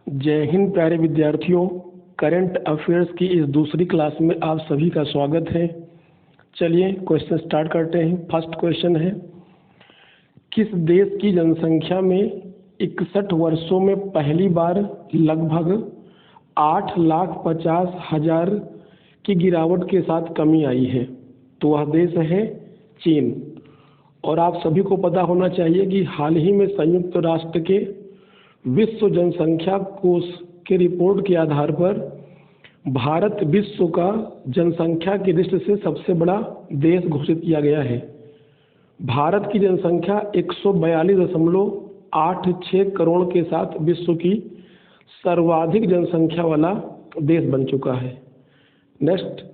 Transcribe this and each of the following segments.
जय हिंद प्यारे विद्यार्थियों। करंट अफेयर्स की इस दूसरी क्लास में आप सभी का स्वागत है। चलिए क्वेश्चन स्टार्ट करते हैं। फर्स्ट क्वेश्चन है, किस देश की जनसंख्या में 61 वर्षों में पहली बार लगभग 8,50,000 की गिरावट के साथ कमी आई है? तो वह देश है चीन। और आप सभी को पता होना चाहिए कि हाल ही में संयुक्त राष्ट्र के विश्व जनसंख्या कोष के रिपोर्ट के आधार पर भारत विश्व का जनसंख्या की दृष्टि से सबसे बड़ा देश घोषित किया गया है। भारत की जनसंख्या 142.86 करोड़ के साथ विश्व की सर्वाधिक जनसंख्या वाला देश बन चुका है। नेक्स्ट,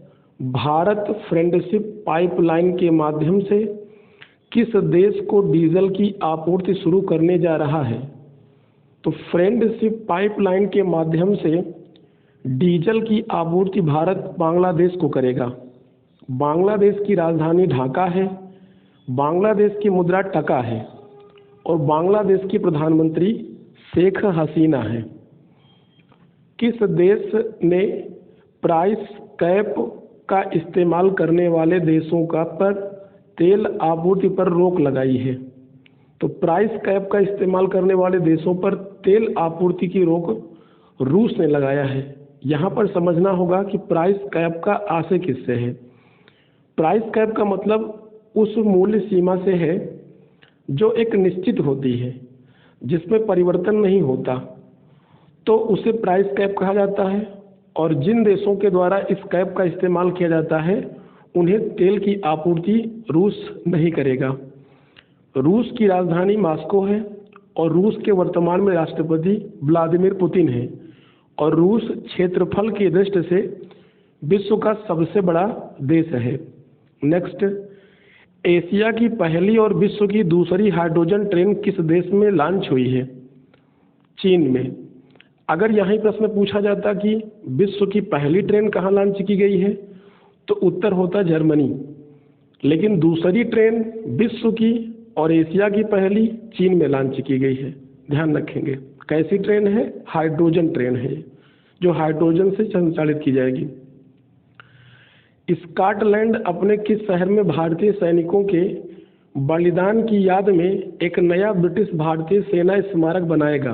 भारत फ्रेंडशिप पाइपलाइन के माध्यम से किस देश को डीजल की आपूर्ति शुरू करने जा रहा है? तो फ्रेंडशिप पाइपलाइन के माध्यम से डीजल की आपूर्ति भारत बांग्लादेश को करेगा। बांग्लादेश की राजधानी ढाका है, बांग्लादेश की मुद्रा टका है और बांग्लादेश की प्रधानमंत्री शेख हसीना है। किस देश ने प्राइस कैप का इस्तेमाल करने वाले देशों का पर तेल आपूर्ति पर रोक लगाई है? तो प्राइस कैप का इस्तेमाल करने वाले देशों पर तेल आपूर्ति की रोक रूस ने लगाया है। यहाँ पर समझना होगा कि प्राइस कैप का आशय किससे है। प्राइस कैप का मतलब उस मूल्य सीमा से है जो एक निश्चित होती है, जिसमें परिवर्तन नहीं होता, तो उसे प्राइस कैप कहा जाता है। और जिन देशों के द्वारा इस कैप का इस्तेमाल किया जाता है उन्हें तेल की आपूर्ति रूस नहीं करेगा। रूस की राजधानी मॉस्को है और रूस के वर्तमान में राष्ट्रपति व्लादिमीर पुतिन है और रूस क्षेत्रफल की दृष्टि से विश्व का सबसे बड़ा देश है। नेक्स्ट, एशिया की पहली और विश्व की दूसरी हाइड्रोजन ट्रेन किस देश में लॉन्च हुई है? चीन में। अगर यही प्रश्न पूछा जाता कि विश्व की पहली ट्रेन कहाँ लॉन्च की गई है तो उत्तर होता जर्मनी, लेकिन दूसरी ट्रेन विश्व की और एशिया की पहली चीन में लॉन्च की गई है। ध्यान रखेंगे। कैसी ट्रेन है? हाइड्रोजन ट्रेन है जो हाइड्रोजन से संचालित की जाएगी। स्कॉटलैंड अपने किस शहर में भारतीय सैनिकों के बलिदान की याद में एक नया ब्रिटिश भारतीय सेना स्मारक बनाएगा?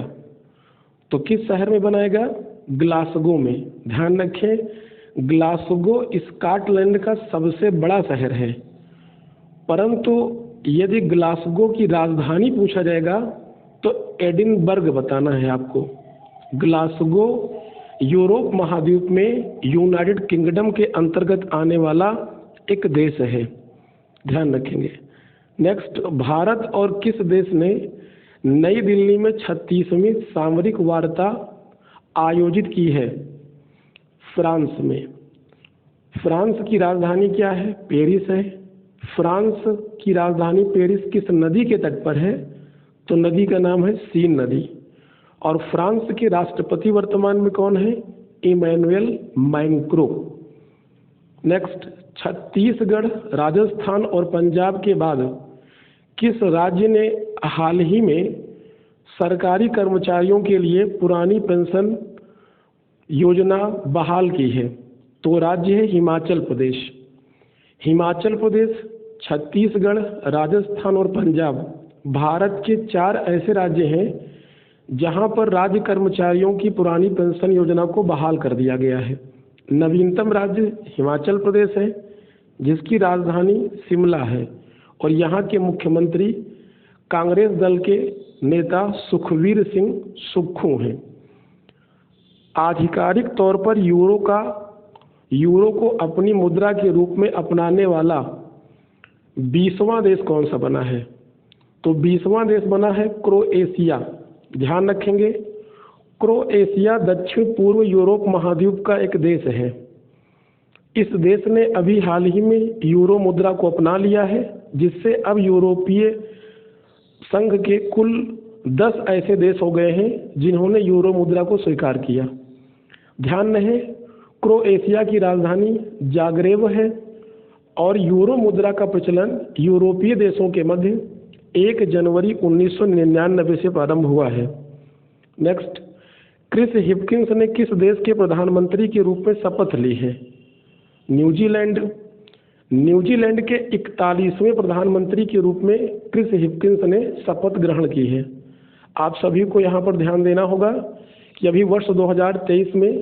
तो किस शहर में बनाएगा? ग्लासगो में। ध्यान रखें, ग्लासगो स्कॉटलैंड का सबसे बड़ा शहर है, परंतु यदि ग्लासगो की राजधानी पूछा जाएगा तो एडिनबर्ग बताना है आपको। ग्लासगो यूरोप महाद्वीप में यूनाइटेड किंगडम के अंतर्गत आने वाला एक देश है। ध्यान रखेंगे। नेक्स्ट, भारत और किस देश ने नई दिल्ली में 36वीं सामरिक वार्ता आयोजित की है? फ्रांस में। फ्रांस की राजधानी क्या है? पेरिस है। फ्रांस की राजधानी पेरिस किस नदी के तट पर है? तो नदी का नाम है सीन नदी। और फ्रांस के राष्ट्रपति वर्तमान में कौन है? Emmanuel Macron. Next, Chhattisgarh, Rajasthan और पंजाब के बाद किस राज्य ने हाल ही में सरकारी कर्मचारियों के लिए पुरानी पेंशन योजना बहाल की है? तो राज्य है हिमाचल प्रदेश। हिमाचल प्रदेश, छत्तीसगढ़, राजस्थान और पंजाब भारत के 4 ऐसे राज्य हैं जहां पर राज्य कर्मचारियों की पुरानी पेंशन योजना को बहाल कर दिया गया है। नवीनतम राज्य हिमाचल प्रदेश है जिसकी राजधानी शिमला है और यहाँ के मुख्यमंत्री कांग्रेस दल के नेता सुखवीर सिंह सुक्खू हैं। आधिकारिक तौर पर यूरो को अपनी मुद्रा के रूप में अपनाने वाला 20वां देश कौन सा बना है? तो 20वां देश बना है क्रोएशिया। ध्यान रखेंगे, क्रोएशिया दक्षिण पूर्व यूरोप महाद्वीप का एक देश है। इस देश ने अभी हाल ही में यूरो मुद्रा को अपना लिया है, जिससे अब यूरोपीय संघ के कुल 10 ऐसे देश हो गए हैं जिन्होंने यूरो मुद्रा को स्वीकार किया। ध्यान रहे, क्रोएशिया की राजधानी जाग्रेब है और यूरो मुद्रा का प्रचलन यूरोपीय देशों के मध्य 1 जनवरी 1999 से प्रारंभ हुआ है। नेक्स्ट, क्रिस हिपकिंस ने किस देश के प्रधानमंत्री के रूप में शपथ ली है? न्यूजीलैंड। न्यूजीलैंड के 41वें प्रधानमंत्री के रूप में क्रिस हिपकिंस ने शपथ ग्रहण की है। आप सभी को यहाँ पर ध्यान देना होगा कि अभी वर्ष 2023 में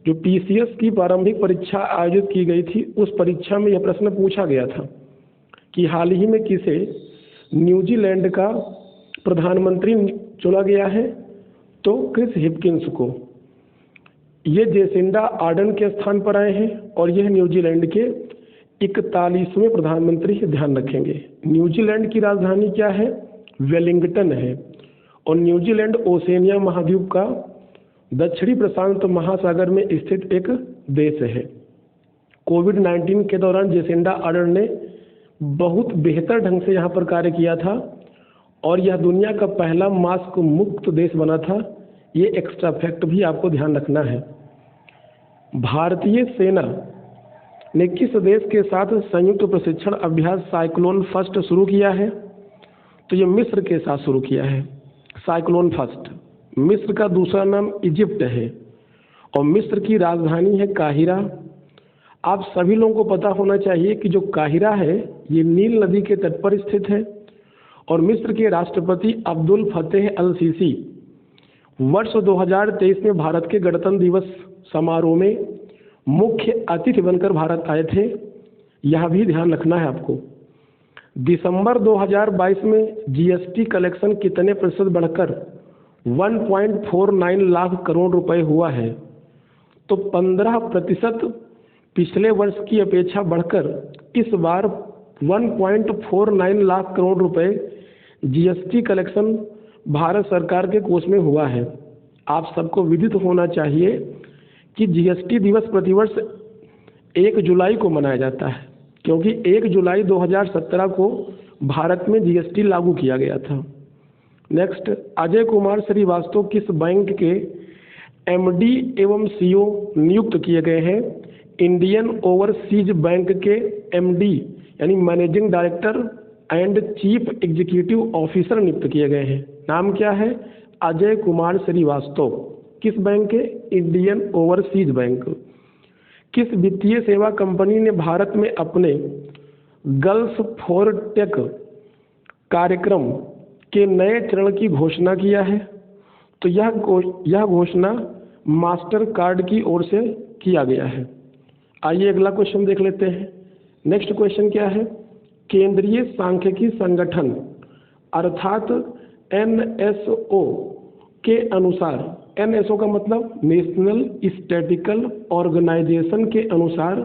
जो PCS की प्रारंभिक परीक्षा आयोजित की गई थी, उस परीक्षा में यह प्रश्न पूछा गया था कि हाल ही में किसे न्यूजीलैंड का प्रधानमंत्री चुना गया है? तो क्रिस हिपकिंस को। ये जेसिंडा आर्डन के स्थान पर आए हैं और यह न्यूजीलैंड के 41वें प्रधानमंत्री से ध्यान रखेंगे। न्यूजीलैंड की राजधानी क्या है? वेलिंगटन है। और न्यूजीलैंड ओसेनिया महाद्वीप का दक्षिणी प्रशांत महासागर में स्थित एक देश है। कोविड-19 के दौरान जेसिंडा आर्डन ने बहुत बेहतर ढंग से यहाँ पर कार्य किया था और यह दुनिया का पहला मास्क मुक्त देश बना था। ये एक्स्ट्रा फैक्ट भी आपको ध्यान रखना है। भारतीय सेना ने किस देश के साथ संयुक्त प्रशिक्षण अभ्यास साइक्लोन फर्स्ट शुरू किया है? तो ये मिस्र के साथ शुरू किया है साइक्लोन फर्स्ट। मिस्र का दूसरा नाम इजिप्ट है और मिस्र की राजधानी है काहिरा। आप सभी लोगों को पता होना चाहिए कि जो काहिरा है ये नील नदी के तट पर स्थित है और मिस्र के राष्ट्रपति अब्दुल फतेह अल सीसी वर्ष 2023 में भारत के गणतंत्र दिवस समारोह में मुख्य अतिथि बनकर भारत आए थे। यह भी ध्यान रखना है आपको। दिसंबर 2022 में GST कलेक्शन कितने प्रतिशत बढ़कर 1.49 लाख करोड़ रुपए हुआ है? तो 15% पिछले वर्ष की अपेक्षा बढ़कर इस बार 1.49 लाख करोड़ रुपए GST कलेक्शन भारत सरकार के कोष में हुआ है। आप सबको विदित होना चाहिए कि GST दिवस प्रतिवर्ष 1 जुलाई को मनाया जाता है, क्योंकि 1 जुलाई 2017 को भारत में GST लागू किया गया था। नेक्स्ट, अजय कुमार श्रीवास्तव किस बैंक के MD एवं CEO नियुक्त किए गए हैं? इंडियन ओवरसीज बैंक के MD यानी managing director and chief executive officer नियुक्त किए गए हैं। नाम क्या है? अजय कुमार श्रीवास्तव। किस बैंक के? Indian overseas bank. किस वित्तीय सेवा कंपनी ने भारत में अपने गर्ल्स फॉर टेक कार्यक्रम के नए चरण की घोषणा किया है? तो यह घोषणा मास्टर कार्ड की ओर से किया गया है। आइए अगला क्वेश्चन देख लेते हैं। नेक्स्ट क्वेश्चन क्या है? केंद्रीय सांख्यिकी संगठन अर्थात NSO के अनुसार, NSO का मतलब नेशनल स्टैटिस्टिकल ऑर्गेनाइजेशन के अनुसार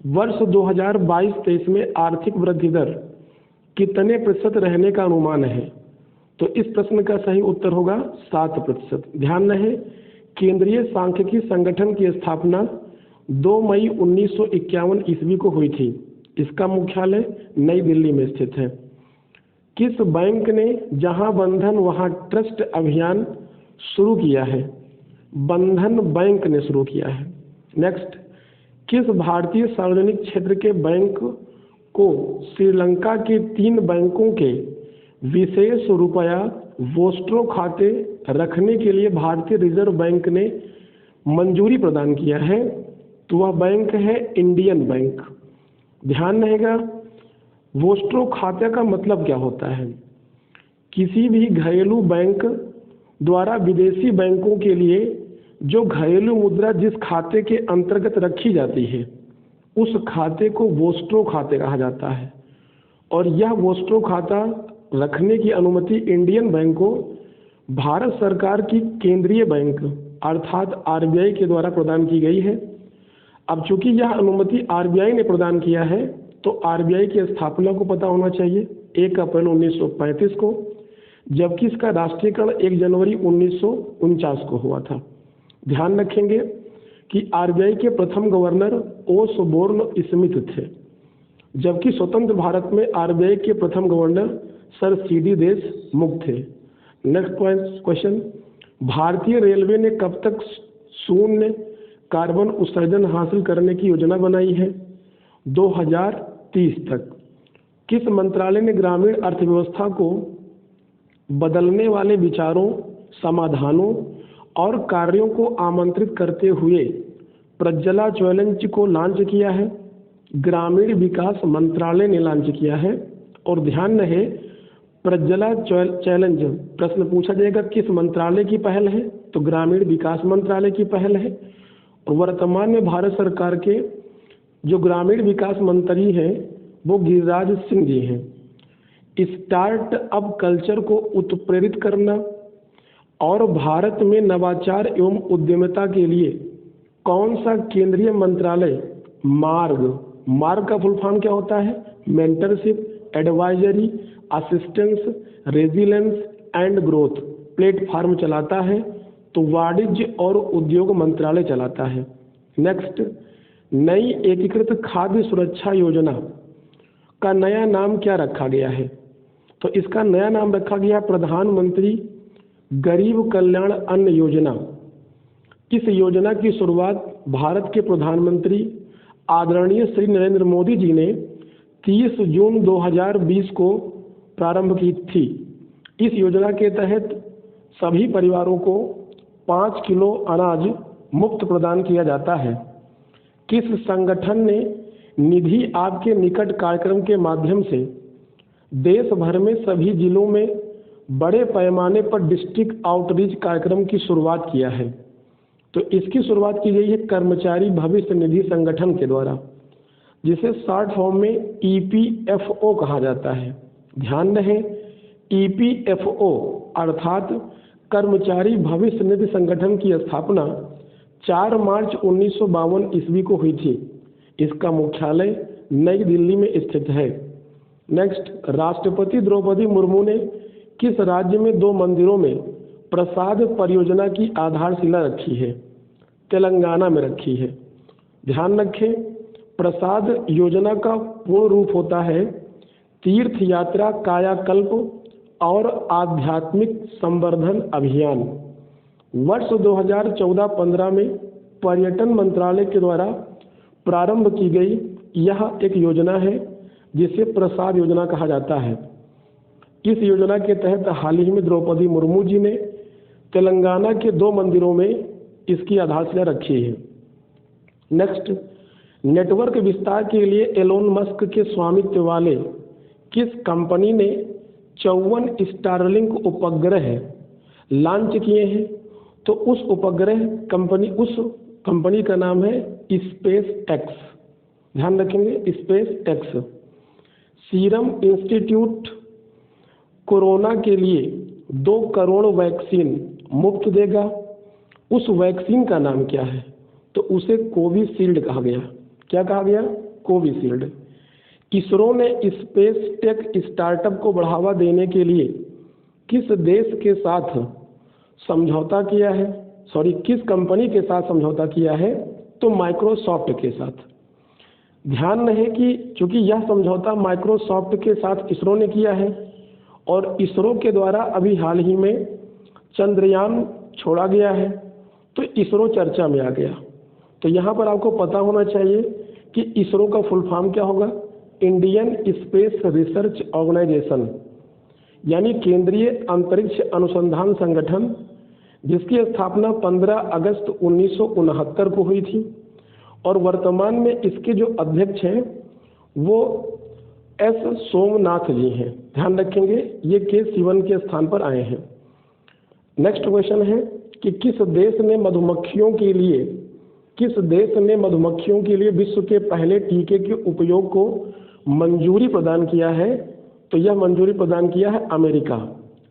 वर्ष 2022-23 में आर्थिक वृद्धि दर कितने प्रतिशत रहने का अनुमान है? तो इस प्रश्न का सही उत्तर होगा 7%। ध्यान रहे, केंद्रीय सांख्यिकी संगठन की स्थापना 2 मई 1951 ईस्वी को हुई थी। इसका मुख्यालय नई दिल्ली में स्थित है। किस बैंक ने जहां बंधन वहां ट्रस्ट अभियान शुरू किया है? बंधन बैंक ने शुरू किया है। नेक्स्ट, किस भारतीय सार्वजनिक क्षेत्र के बैंक को श्रीलंका के 3 बैंकों के विशेष रुपया वोस्ट्रो खाते रखने के लिए भारतीय रिजर्व बैंक ने मंजूरी प्रदान किया है? तो वह बैंक है इंडियन बैंक। ध्यान रहेगा, वोस्ट्रो खाते का मतलब क्या होता है? किसी भी घरेलू बैंक द्वारा विदेशी बैंकों के लिए जो घरेलू मुद्रा जिस खाते के अंतर्गत रखी जाती है उस खाते को वोस्ट्रो खाते कहा जाता है और यह वोस्ट्रो खाता रखने की अनुमति इंडियन बैंक को भारत सरकार की केंद्रीय बैंक अर्थात RBI के द्वारा प्रदान की गई है। अब चूंकि यह अनुमति RBI ने प्रदान किया है तो RBI की स्थापना को पता होना चाहिए 1 अप्रैल 1935 को, जबकि इसका राष्ट्रीयकरण 1 जनवरी 1949 को हुआ था। ध्यान रखेंगे कि RBI के प्रथम गवर्नर ओसबोर्न स्मिथ थे, जबकि स्वतंत्र भारत में RBI के प्रथम गवर्नर सर CD देशमुख थे। नेक्स्ट क्वेश्चन, भारतीय रेलवे ने कब तक शून्य कार्बन उत्सर्जन हासिल करने की योजना बनाई है? 2030 तक। किस मंत्रालय ने ग्रामीण अर्थव्यवस्था को बदलने वाले विचारों, समाधानों और कार्यों को आमंत्रित करते हुए प्रज्वला चैलेंज को लॉन्च किया है। ग्रामीण विकास मंत्रालय ने लॉन्च किया है। और ध्यान रहे, प्रज्वला चैलेंज प्रश्न पूछा जाएगा किस मंत्रालय की पहल है, तो ग्रामीण विकास मंत्रालय की पहल है। और वर्तमान में भारत सरकार के जो ग्रामीण विकास मंत्री हैं वो गिरिराज सिंह जी हैं। स्टार्ट अप कल्चर को उत्प्रेरित करना और भारत में नवाचार एवं उद्यमिता के लिए कौन सा केंद्रीय मंत्रालय मार्ग का फुल फॉर्म क्या होता है? Mentorship, advisory, assistance, resilience and growth platform चलाता है, तो वाणिज्य और उद्योग मंत्रालय चलाता है। नेक्स्ट, नई एकीकृत खाद्य सुरक्षा योजना का नया नाम क्या रखा गया है? तो इसका नया नाम रखा गया प्रधानमंत्री गरीब कल्याण अन्न योजना। इस योजना की शुरुआत भारत के प्रधानमंत्री आदरणीय श्री नरेंद्र मोदी जी ने 30 जून 2020 को प्रारंभ की थी। इस योजना के तहत सभी परिवारों को 5 किलो अनाज मुफ्त प्रदान किया जाता है। किस संगठन ने निधि आपके निकट कार्यक्रम के माध्यम से देश भर में सभी जिलों में बड़े पैमाने पर डिस्ट्रिक्ट आउटरीच कार्यक्रम की शुरुआत किया है? तो इसकी शुरुआत की गई है कर्मचारी भविष्य निधि संगठन के द्वारा, जिसे शॉर्ट फॉर्म में EPFO कहा जाता है। ध्यान रहे, EPFO अर्थात कर्मचारी भविष्य निधि संगठन की स्थापना 4 मार्च 1952 ईस्वी को हुई थी। इसका मुख्यालय नई दिल्ली में स्थित है। नेक्स्ट, राष्ट्रपति द्रौपदी मुर्मू ने किस राज्य में 2 मंदिरों में प्रसाद परियोजना की आधारशिला रखी है? तेलंगाना में रखी है। ध्यान रखें, प्रसाद योजना का पूर्ण रूप होता है तीर्थ यात्रा कायाकल्प और आध्यात्मिक संवर्धन अभियान। वर्ष 2014-15 में पर्यटन मंत्रालय के द्वारा प्रारंभ की गई यह एक योजना है जिसे प्रसाद योजना कहा जाता है। इस योजना के तहत हाल ही में द्रौपदी मुर्मू जी ने तेलंगाना के 2 मंदिरों में इसकी आधारशिला रखी है। नेक्स्ट, नेटवर्क विस्तार के लिए एलोन मस्क के स्वामित्व वाले किस कंपनी ने 54 स्टारलिंक उपग्रह लॉन्च किए हैं? तो उस कंपनी का नाम है स्पेस एक्स। ध्यान रखेंगे, space x. Serum institute corona के लिए 2 करोड़ वैक्सीन मुफ्त देगा। उस वैक्सीन का नाम क्या है? तो उसे कोविशील्ड कहा गया। क्या कहा गया? कोविशील्ड। इसरो ने स्पेस टेक स्टार्टअप को बढ़ावा देने के लिए किस देश के साथ समझौता किया है? किस कंपनी के साथ समझौता किया है? तो माइक्रोसॉफ्ट के साथ। ध्यान रहे कि चूंकि यह समझौता माइक्रोसॉफ्ट के साथ इसरो ने किया है और इसरो के द्वारा अभी हाल ही में चंद्रयान छोड़ा गया है, तो इसरो चर्चा में आ गया। तो यहाँ पर आपको पता होना चाहिए कि इसरो का फुल फॉर्म क्या होगा? इंडियन स्पेस रिसर्च ऑर्गेनाइजेशन, यानी केंद्रीय अंतरिक्ष अनुसंधान संगठन, जिसकी स्थापना 15 अगस्त 1969 को हुई थी। और वर्तमान में इसके जो अध्यक्ष हैं वो S सोमनाथ जी हैं। ध्यान रखेंगे, ये के सिवन के स्थान पर आए हैं। नेक्स्ट क्वेश्चन है कि किस देश ने मधुमक्खियों के लिए विश्व के पहले टीके के उपयोग को मंजूरी प्रदान किया है? तो यह मंजूरी प्रदान किया है अमेरिका।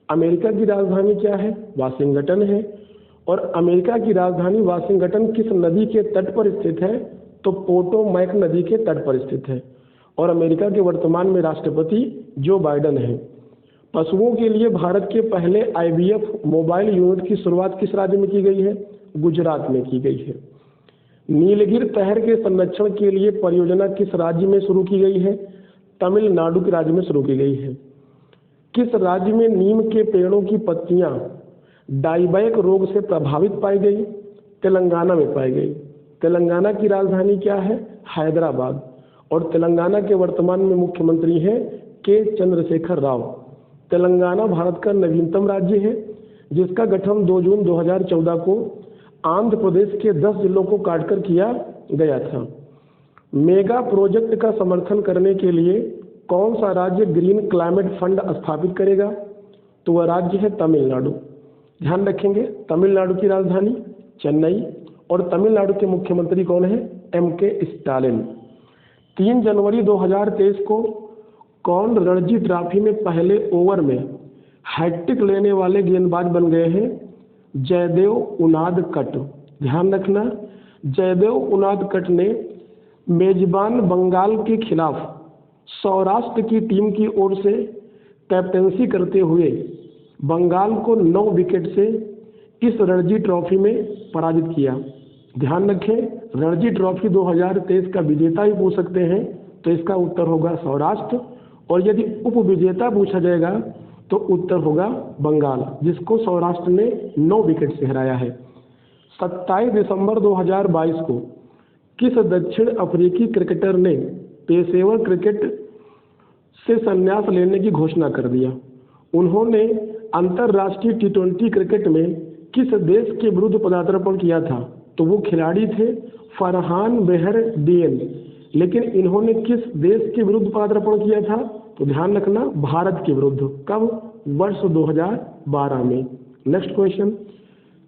अमेरिका की राजधानी क्या है? वाशिंगटन है। और अमेरिका की राजधानी वाशिंगटन किस नदी के तट पर स्थित है? तो पोटोमैक नदी के तट पर स्थित है। और अमेरिका के वर्तमान में राष्ट्रपति जो बाइडेन है। पशुओं के लिए भारत के पहले IVF मोबाइल यूनिट की शुरुआत किस राज्य में की गई है? गुजरात में की गई है। नीलगिरी तहर के संरक्षण के लिए परियोजना किस राज्य में शुरू की गई है? तमिलनाडु के राज्य में शुरू की गई है। किस राज्य में नीम के पेड़ों की पत्तियां डाइबैक रोग से प्रभावित पाई गई? तेलंगाना में पाई गई। तेलंगाना की राजधानी क्या है? हैदराबाद। और तेलंगाना के वर्तमान में मुख्यमंत्री हैं के चंद्रशेखर राव। तेलंगाना भारत का नवीनतम राज्य है जिसका गठन 2 जून 2014 को आंध्र प्रदेश के 10 जिलों को काटकर किया गया था। मेगा प्रोजेक्ट का समर्थन करने के लिए कौन सा राज्य ग्रीन क्लाइमेट फंड स्थापित करेगा? तो वह राज्य है तमिलनाडु। ध्यान रखेंगे, तमिलनाडु की राजधानी चेन्नई और तमिलनाडु के मुख्यमंत्री कौन है? MK Stalin. 3 जनवरी 2023 को कौन रणजी ट्रॉफी में पहले ओवर में हैट्रिक लेने वाले गेंदबाज बन गए हैं? जयदेव उनादकट। ध्यान रखना, जयदेव उनादकट ने मेजबान बंगाल के खिलाफ सौराष्ट्र की टीम की ओर से कैप्टनसी करते हुए बंगाल को 9 विकेट से इस रणजी ट्रॉफी में पराजित किया। ध्यान रखें, रणजी ट्रॉफी 2023 का विजेता ही पूछ सकते हैं, तो इसका उत्तर होगा सौराष्ट्र, और यदि उप विजेता पूछा जाएगा तो उत्तर होगा बंगाल, जिसको सौराष्ट्र ने 9 विकेट से हराया है। 27 दिसंबर 2022 को किस दक्षिण अफ्रीकी क्रिकेटर ने पेशेवर क्रिकेट से संन्यास लेने की घोषणा कर दिया? उन्होंने अंतर्राष्ट्रीय T20 क्रिकेट में किस देश के विरुद्ध पदार्पण किया था? तो वो खिलाड़ी थे फरहान बेहरडियन। लेकिन इन्होंने किस देश के विरुद्ध पदार्पण किया था? तो ध्यान रखना, भारत के विरुद्ध। कब? वर्ष 2012 में। नेक्स्ट क्वेश्चन,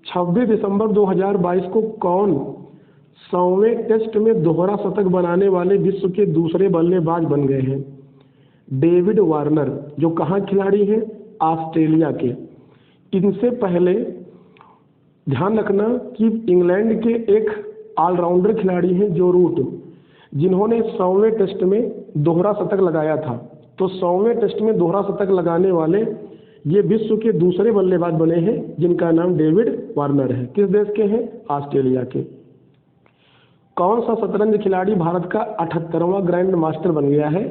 26 दिसंबर 2022 को कौन 100वें टेस्ट में दोहरा शतक बनाने वाले विश्व के दूसरे बल्लेबाज बन गए हैं? डेविड वार्नर, जो कहाँ खिलाड़ी हैं? ऑस्ट्रेलिया के। इनसे पहले ध्यान रखना कि इंग्लैंड के एक ऑलराउंडर खिलाड़ी हैं जो रूट, जिन्होंने 100वें टेस्ट में दोहरा शतक लगाया था। तो 100वें टेस्ट में दोहरा शतक लगाने वाले ये विश्व के दूसरे बल्लेबाज बने हैं, जिनका नाम डेविड वार्नर है। किस देश के हैं? ऑस्ट्रेलिया के। कौन सा शतरंज खिलाड़ी भारत का 78वां ग्रैंड मास्टर बन गया है?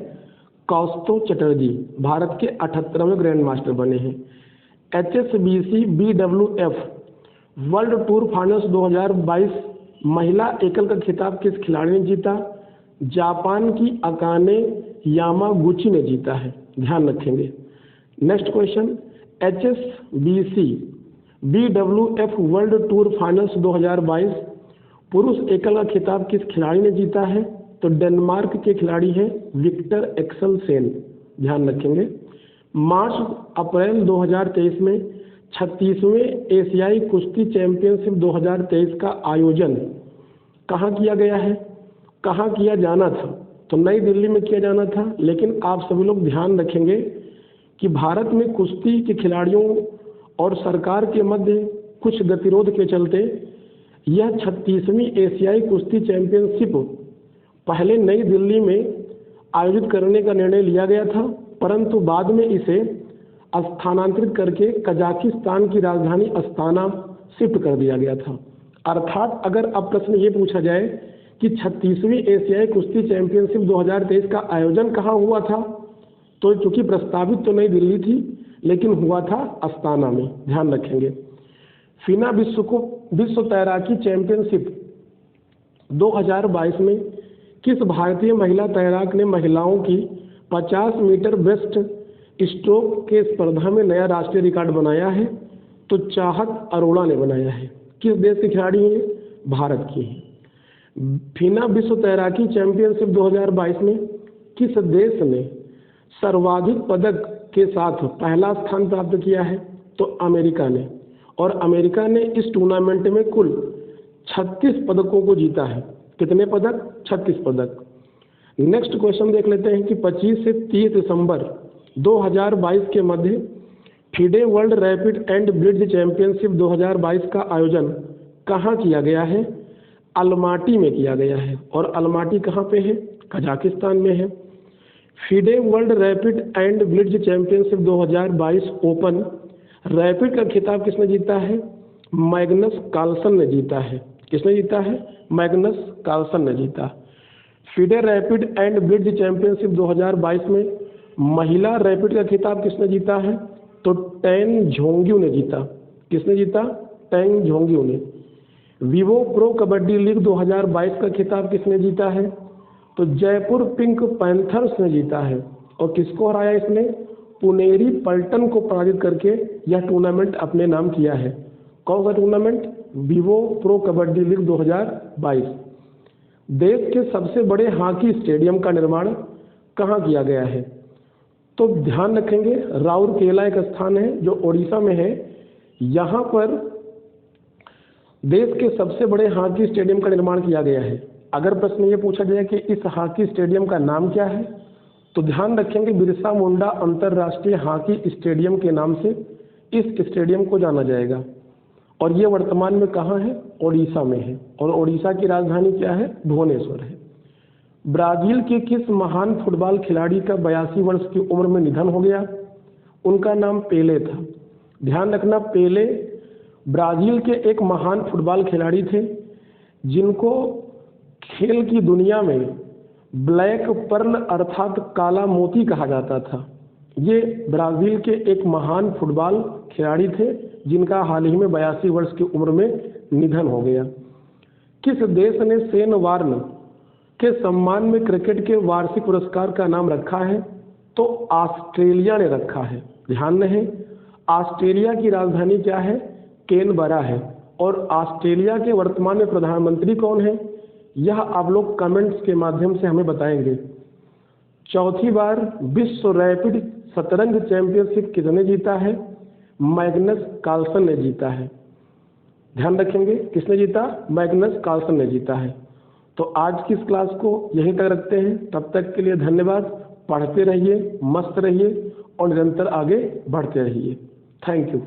कौस्तुभ चटर्जी भारत के 78वें ग्रैंड मास्टर बने हैं। HSBC BWF world tour finals 2022 महिला एकल का खिताब किस खिलाड़ी ने जीता? जापान की अकाने यामागुची ने जीता है। ध्यान रखेंगे। Next question, HSBC BWF world tour finals 2022 पुरुष एकल का खिताब किस खिलाड़ी ने जीता है? तो डेनमार्क के खिलाड़ी हैं विक्टर एक्सेलसेन। ध्यान रखेंगे। मार्च अप्रैल 2023 में 36वें एशियाई कुश्ती चैंपियनशिप 2023 का आयोजन कहाँ किया गया है? कहाँ किया जाना था? तो नई दिल्ली में किया जाना था। लेकिन आप सभी लोग ध्यान रखेंगे कि भारत में कुश्ती के खिलाड़ियों और सरकार के मध्य कुछ गतिरोध के चलते यह 36वीं एशियाई कुश्ती चैंपियनशिप पहले नई दिल्ली में आयोजित करने का निर्णय लिया गया था, परंतु बाद में इसे स्थानांतरित करके कजाकिस्तान की राजधानी अस्ताना शिफ्ट कर दिया गया था। अर्थात अगर अब प्रश्न ये पूछा जाए कि 36वीं एशियाई कुश्ती चैंपियनशिप 2023 का आयोजन कहाँ हुआ था, तो चूंकि प्रस्तावित तो नई दिल्ली थी, लेकिन हुआ था अस्ताना में। ध्यान रखेंगे। फीना विश्व तैराकी चैंपियनशिप 2022 में किस भारतीय महिला तैराक ने महिलाओं की 50 मीटर ब्रेस्ट स्ट्रोक के स्पर्धा में नया राष्ट्रीय रिकॉर्ड बनाया है? तो चाहत अरोड़ा ने बनाया है। किस देश के खिलाड़ी हैं? भारत की हैं। फीना विश्व तैराकी चैंपियनशिप 2022 में किस देश ने सर्वाधिक पदक के साथ पहला स्थान प्राप्त किया है? तो अमेरिका ने। और अमेरिका ने इस टूर्नामेंट में कुल 36 पदकों को जीता है। कितने पदक? 36 पदक। नेक्स्ट क्वेश्चन देख लेते हैं कि 25 से 30 दिसंबर 2022 के मध्य FIDE world rapid and blitz championship 2022 का आयोजन कहाँ किया गया है? अलमाटी में किया गया है। और अलमाटी कहाँ पे है? कजाकिस्तान में है। FIDE world rapid and blitz championship 2022 open rapid का खिताब किसने जीता है? मैग्नस कार्लसन ने जीता है। किसने जीता है? मैग्नस कार्लसन ने जीता। FIDE rapid and blitz championship 2022 में महिला रैपिड का खिताब किसने जीता है? तो टेंग झोंग्यू ने जीता। किसने जीता? टेंग झोंग्यू ने। विवो प्रो कबड्डी लीग 2022 का खिताब किसने जीता है? तो जयपुर पिंक पैंथर्स ने जीता है। और किसको हराया इसने? पुनेरी पल्टन को पराजित करके यह टूर्नामेंट अपने नाम किया है। कौन सा tournament? Vivo pro kabaddi league 2022। देश के सबसे बड़े हॉकी स्टेडियम का निर्माण कहाँ किया गया है? तो ध्यान रखेंगे, राउरकेला एक स्थान है जो उड़ीसा में है। यहाँ पर देश के सबसे बड़े हॉकी स्टेडियम का निर्माण किया गया है। अगर प्रश्न ये पूछा जाए कि इस हॉकी स्टेडियम का नाम क्या है, तो ध्यान रखेंगे बिरसा मुंडा अंतर्राष्ट्रीय हॉकी स्टेडियम के नाम से इस स्टेडियम को जाना जाएगा। और ये वर्तमान में कहाँ है? उड़ीसा में है। और उड़ीसा की राजधानी क्या है? भुवनेश्वर है। ब्राजील के किस महान फुटबॉल खिलाड़ी का 82 वर्ष की उम्र में निधन हो गया? उनका नाम पेले था। ध्यान रखना, पेले ब्राजील के एक महान फुटबॉल खिलाड़ी थे जिनको खेल की दुनिया में ब्लैक पर्ल अर्थात काला मोती कहा जाता था। ये ब्राजील के एक महान फुटबॉल खिलाड़ी थे जिनका हाल ही में 82 वर्ष की उम्र में निधन हो गया। किस देश ने शेन वार्न के सम्मान में क्रिकेट के वार्षिक पुरस्कार का नाम रखा है? तो ऑस्ट्रेलिया ने रखा है। ध्यान रहे, ऑस्ट्रेलिया की राजधानी क्या है? कैनबरा है। और ऑस्ट्रेलिया के वर्तमान में प्रधानमंत्री कौन है? यह आप लोग कमेंट्स के माध्यम से हमें बताएंगे। चौथी बार विश्व रैपिड शतरंज चैंपियनशिप किसने जीता है? मैग्नस कार्लसन ने जीता है। ध्यान रखेंगे, किसने जीता? मैग्नस कार्लसन ने जीता है। तो आज की इस क्लास को यहीं तक रखते हैं। तब तक के लिए धन्यवाद। पढ़ते रहिए, मस्त रहिए और निरंतर आगे बढ़ते रहिए। Thank you.